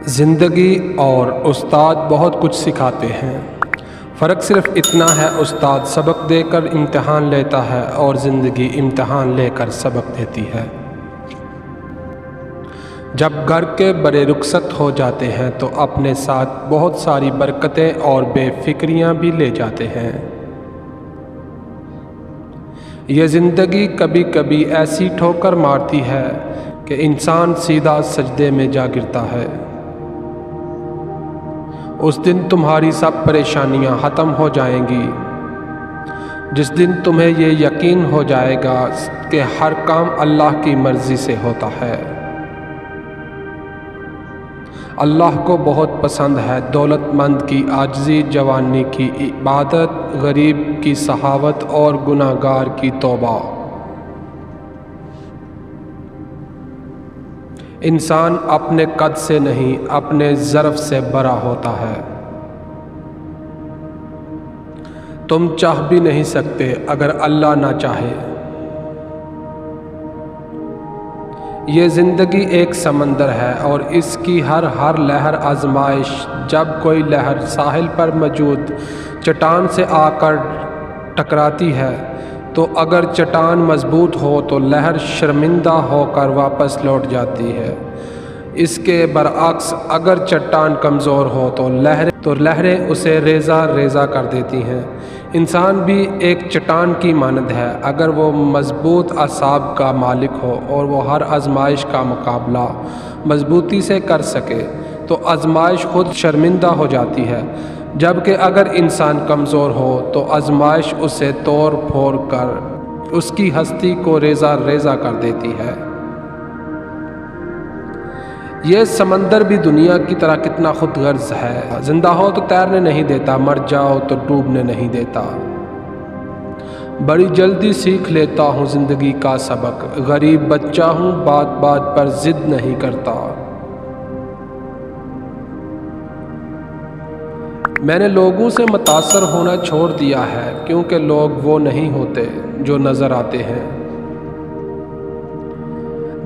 زندگی اور استاد بہت کچھ سکھاتے ہیں، فرق صرف اتنا ہے استاد سبق دے کر امتحان لیتا ہے اور زندگی امتحان لے کر سبق دیتی ہے۔ جب گھر کے بڑے رخصت ہو جاتے ہیں تو اپنے ساتھ بہت ساری برکتیں اور بے فکریاں بھی لے جاتے ہیں۔ یہ زندگی کبھی کبھی ایسی ٹھوکر مارتی ہے کہ انسان سیدھا سجدے میں جا گرتا ہے۔ اس دن تمہاری سب پریشانیاں ختم ہو جائیں گی، جس دن تمہیں یہ یقین ہو جائے گا کہ ہر کام اللہ کی مرضی سے ہوتا ہے۔ اللہ کو بہت پسند ہے دولت مند کی عاجزی، جوانی کی عبادت، غریب کی سخاوت اور گناہ گار کی توبہ۔ انسان اپنے قد سے نہیں اپنے ظرف سے بڑا ہوتا ہے۔ تم چاہ بھی نہیں سکتے اگر اللہ نہ چاہے۔ یہ زندگی ایک سمندر ہے اور اس کی ہر لہر آزمائش۔ جب کوئی لہر ساحل پر موجود چٹان سے آ کر ٹکراتی ہے تو اگر چٹان مضبوط ہو تو لہر شرمندہ ہو کر واپس لوٹ جاتی ہے۔ اس کے برعکس اگر چٹان کمزور ہو تو لہریں اسے ریزہ ریزہ کر دیتی ہیں۔ انسان بھی ایک چٹان کی مانند ہے، اگر وہ مضبوط اعصاب کا مالک ہو اور وہ ہر آزمائش کا مقابلہ مضبوطی سے کر سکے تو آزمائش خود شرمندہ ہو جاتی ہے، جبکہ اگر انسان کمزور ہو تو آزمائش اسے توڑ پھوڑ کر اس کی ہستی کو ریزہ ریزہ کر دیتی ہے۔ یہ سمندر بھی دنیا کی طرح کتنا خود غرض ہے، زندہ ہو تو تیرنے نہیں دیتا، مر جاؤ تو ڈوبنے نہیں دیتا۔ بڑی جلدی سیکھ لیتا ہوں زندگی کا سبق، غریب بچہ ہوں بات بات پر ضد نہیں کرتا۔ میں نے لوگوں سے متاثر ہونا چھوڑ دیا ہے کیونکہ لوگ وہ نہیں ہوتے جو نظر آتے ہیں۔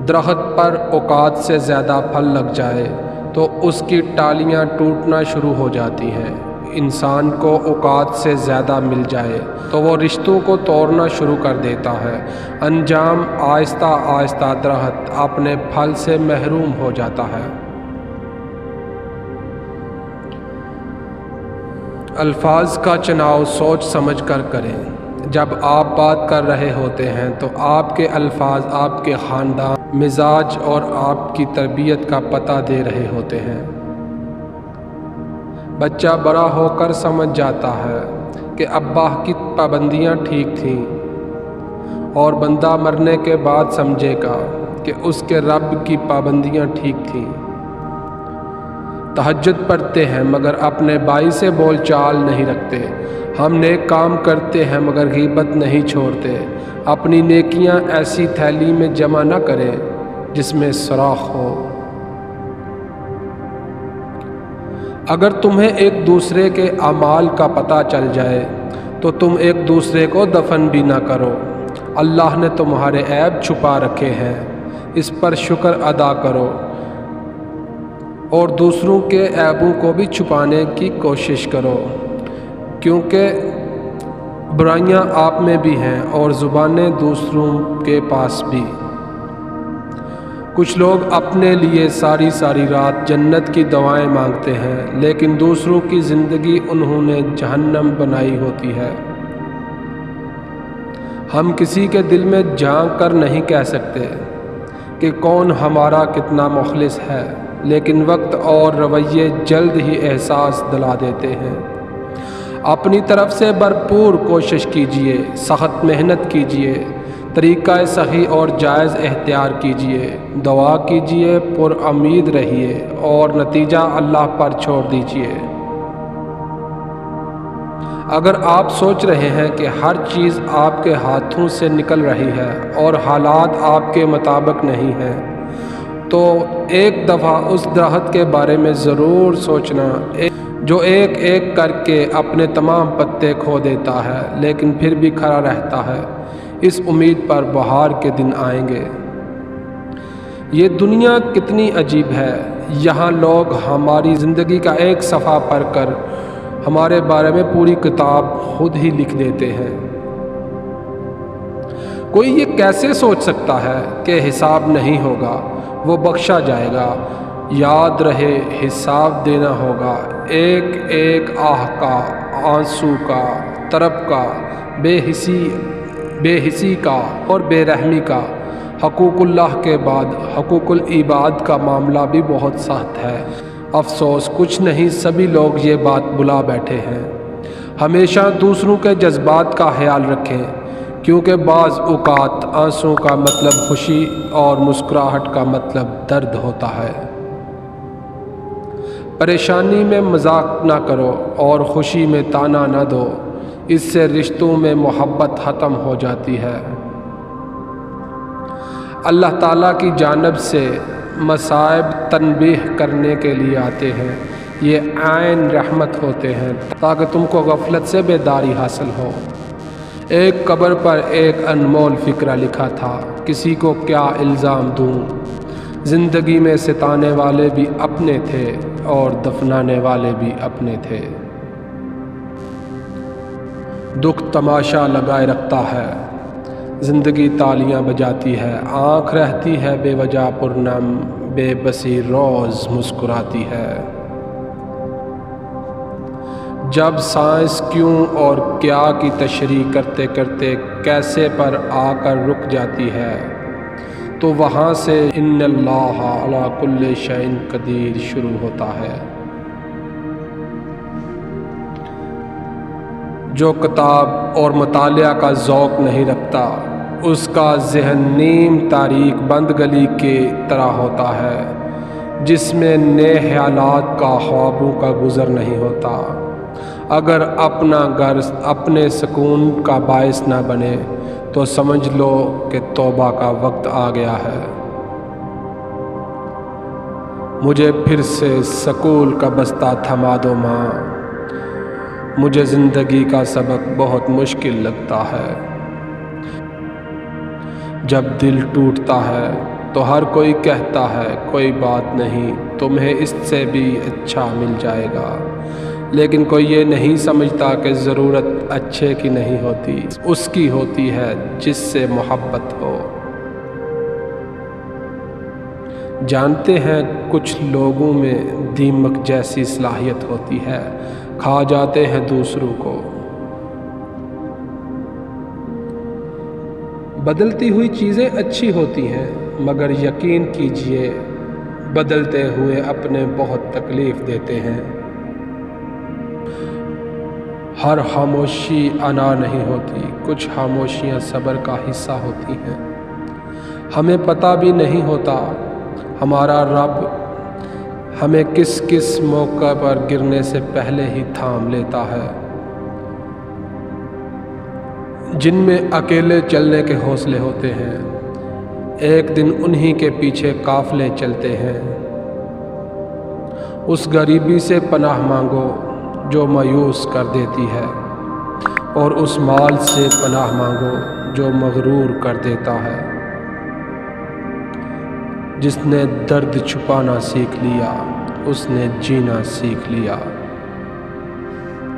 درخت پر اوقات سے زیادہ پھل لگ جائے تو اس کی ٹالیاں ٹوٹنا شروع ہو جاتی ہیں۔ انسان کو اوقات سے زیادہ مل جائے تو وہ رشتوں کو توڑنا شروع کر دیتا ہے۔ انجام آہستہ آہستہ درخت اپنے پھل سے محروم ہو جاتا ہے۔ الفاظ کا چناؤ سوچ سمجھ کر کریں۔ جب آپ بات کر رہے ہوتے ہیں تو آپ کے الفاظ آپ کے خاندان، مزاج اور آپ کی تربیت کا پتہ دے رہے ہوتے ہیں۔ بچہ بڑا ہو کر سمجھ جاتا ہے کہ ابا کی پابندیاں ٹھیک تھیں، اور بندہ مرنے کے بعد سمجھے گا کہ اس کے رب کی پابندیاں ٹھیک تھیں۔ تہجد پڑھتے ہیں مگر اپنے بھائی سے بول چال نہیں رکھتے۔ ہم نیک کام کرتے ہیں مگر غیبت نہیں چھوڑتے۔ اپنی نیکیاں ایسی تھیلی میں جمع نہ کریں جس میں سوراخ ہو۔ اگر تمہیں ایک دوسرے کے اعمال کا پتہ چل جائے تو تم ایک دوسرے کو دفن بھی نہ کرو۔ اللہ نے تمہارے عیب چھپا رکھے ہیں، اس پر شکر ادا کرو اور دوسروں کے عیبوں کو بھی چھپانے کی کوشش کرو، کیونکہ برائیاں آپ میں بھی ہیں اور زبانیں دوسروں کے پاس بھی۔ کچھ لوگ اپنے لیے ساری رات جنت کی دعائیں مانگتے ہیں، لیکن دوسروں کی زندگی انہوں نے جہنم بنائی ہوتی ہے۔ ہم کسی کے دل میں جھانک کر نہیں کہہ سکتے کہ کون ہمارا کتنا مخلص ہے، لیکن وقت اور رویے جلد ہی احساس دلا دیتے ہیں۔ اپنی طرف سے بھرپور کوشش کیجیے، سخت محنت کیجیے، طریقہ صحیح اور جائز اختیار کیجیے، دعا کیجیے، پر امید رہیے اور نتیجہ اللہ پر چھوڑ دیجیے۔ اگر آپ سوچ رہے ہیں کہ ہر چیز آپ کے ہاتھوں سے نکل رہی ہے اور حالات آپ کے مطابق نہیں ہیں، تو ایک دفعہ اس درخت کے بارے میں ضرور سوچنا جو ایک ایک کر کے اپنے تمام پتے کھو دیتا ہے لیکن پھر بھی کھڑا رہتا ہے، اس امید پر بہار کے دن آئیں گے۔ یہ دنیا کتنی عجیب ہے، یہاں لوگ ہماری زندگی کا ایک صفحہ پڑھ کر ہمارے بارے میں پوری کتاب خود ہی لکھ دیتے ہیں۔ کوئی یہ کیسے سوچ سکتا ہے کہ حساب نہیں ہوگا، وہ بخشا جائے گا؟ یاد رہے حساب دینا ہوگا، ایک ایک آہ کا، آنسو کا، طرب کا، بے حسی کا اور بے رحمی کا۔ حقوق اللہ کے بعد حقوق العباد کا معاملہ بھی بہت سخت ہے۔ افسوس کچھ نہیں، سبھی لوگ یہ بات بلا بیٹھے ہیں۔ ہمیشہ دوسروں کے جذبات کا خیال رکھیں، کیونکہ بعض اوقات آنسوں کا مطلب خوشی اور مسکراہٹ کا مطلب درد ہوتا ہے۔ پریشانی میں مذاق نہ کرو اور خوشی میں تانا نہ دو، اس سے رشتوں میں محبت ختم ہو جاتی ہے۔ اللہ تعالیٰ کی جانب سے مصائب تنبیہ کرنے کے لیے آتے ہیں، یہ عین رحمت ہوتے ہیں تاکہ تم کو غفلت سے بیداری حاصل ہو۔ ایک قبر پر ایک انمول فقرہ لکھا تھا، کسی کو کیا الزام دوں، زندگی میں ستانے والے بھی اپنے تھے اور دفنانے والے بھی اپنے تھے۔ دکھ تماشا لگائے رکھتا ہے، زندگی تالیاں بجاتی ہے، آنکھ رہتی ہے بے وجہ پرنم، بے بسی روز مسکراتی ہے۔ جب سائنس کیوں اور کیا کی تشریح کرتے کرتے کیسے پر آ کر رک جاتی ہے، تو وہاں سے ان اللہ علی کل شیء قدیر شروع ہوتا ہے۔ جو کتاب اور مطالعہ کا ذوق نہیں رکھتا، اس کا ذہن نیم تاریک بند گلی کی طرح ہوتا ہے، جس میں نئے خیالات کا، خوابوں کا گزر نہیں ہوتا۔ اگر اپنا گھر اپنے سکون کا باعث نہ بنے تو سمجھ لو کہ توبہ کا وقت آ گیا ہے۔ مجھے پھر سے سکول کا بستہ تھما دو ماں، مجھے زندگی کا سبق بہت مشکل لگتا ہے۔ جب دل ٹوٹتا ہے تو ہر کوئی کہتا ہے کوئی بات نہیں، تمہیں اس سے بھی اچھا مل جائے گا، لیکن کوئی یہ نہیں سمجھتا کہ ضرورت اچھے کی نہیں ہوتی، اس کی ہوتی ہے جس سے محبت ہو۔ جانتے ہیں کچھ لوگوں میں دیمک جیسی صلاحیت ہوتی ہے، کھا جاتے ہیں دوسروں کو۔ بدلتی ہوئی چیزیں اچھی ہوتی ہیں، مگر یقین کیجئے بدلتے ہوئے اپنے بہت تکلیف دیتے ہیں۔ ہر خاموشی انا نہیں ہوتی، کچھ خاموشیاں صبر کا حصہ ہوتی ہیں۔ ہمیں پتہ بھی نہیں ہوتا ہمارا رب ہمیں کس کس موقع پر گرنے سے پہلے ہی تھام لیتا ہے۔ جن میں اکیلے چلنے کے حوصلے ہوتے ہیں، ایک دن انہی کے پیچھے قافلے چلتے ہیں۔ اس غریبی سے پناہ مانگو جو مایوس کر دیتی ہے، اور اس مال سے پناہ مانگو جو مغرور کر دیتا ہے۔ جس نے درد چھپانا سیکھ لیا، اس نے جینا سیکھ لیا۔